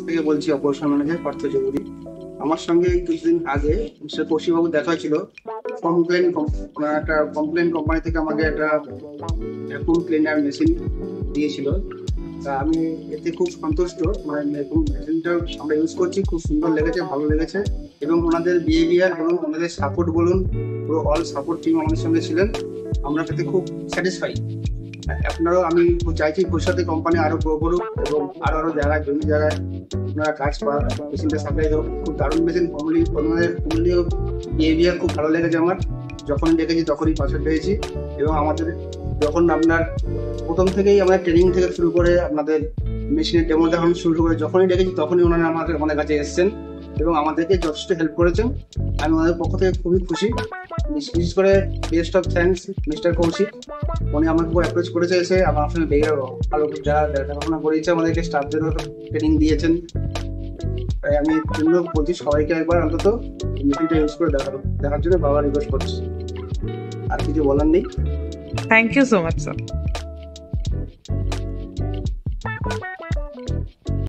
থেকে বলছি, operation manager Partha Chowdhury. আমার সঙ্গে কিছুদিন আগে মিস্টার কৌশিকবাবু দেখা হয়েছিল। একটা কমপ্লেন কোম্পানি থেকে আমাকে একটা ভ্যাকুম ক্লিনার মেশিন দিয়েছিল। তা আমি এতে খুব সন্তুষ্ট। মানে ভ্যাকুম মেশিনটা আমরা ইউজ করছি, খুব সুন্দর লেগেছে, ভালো লেগেছে। এবং ওনাদের বিহেভিয়ার বলুন, ওনাদের সাপোর্ট বলুন, পুরো অল সাপোর্ট টিম আমাদের সঙ্গে ছিলেন। আমরা তাতে খুব স্যাটিসফাই। আপনারাও, আমি চাইছি ভবিষ্যতে কোম্পানি আরো গ্রো করুক এবং আরো জায়গায়, বিভিন্ন জায়গায় আপনারা কাজ পান, মেশিনটা সাপ্লাই হোক। খুব দারুণ মেশিন। ফ্যামিলিও বিহেভিয়ার খুব ভালো লেগেছে আমার। যখনই দেখেছি তখনই পাশে পেয়েছি। এবং আমাদের যখন আপনার প্রথম থেকেই আমাদের ট্রেনিং থেকে শুরু করে আপনাদের মেশিনের ডেমো দেখানো শুরু করে যখনই দেখেছি তখনই ওনারা আমাদের কাছে এসেছেন এবং আমাদেরকে যথেষ্ট হেল্প করেছেন। আমি ওনাদের পক্ষ থেকে খুবই খুশি। বিশেষ করে best of thanks Mister Kaushik. উনি আমাকে অ্যাপ্রোচ করেছে, এসে আমার সঙ্গে ভালো যারা দেখাশোনা করিয়েছে, আমাদেরকে স্টাফদেরও ট্রেনিং দিয়েছেন। তাই আমি বলছি সবাইকে একবার অন্তত মেশিনটা ইউজ করে দেখার জন্য বাবা রিকোয়েস্ট করছি। আর কিছু বলার নেই। Thank you so much sir.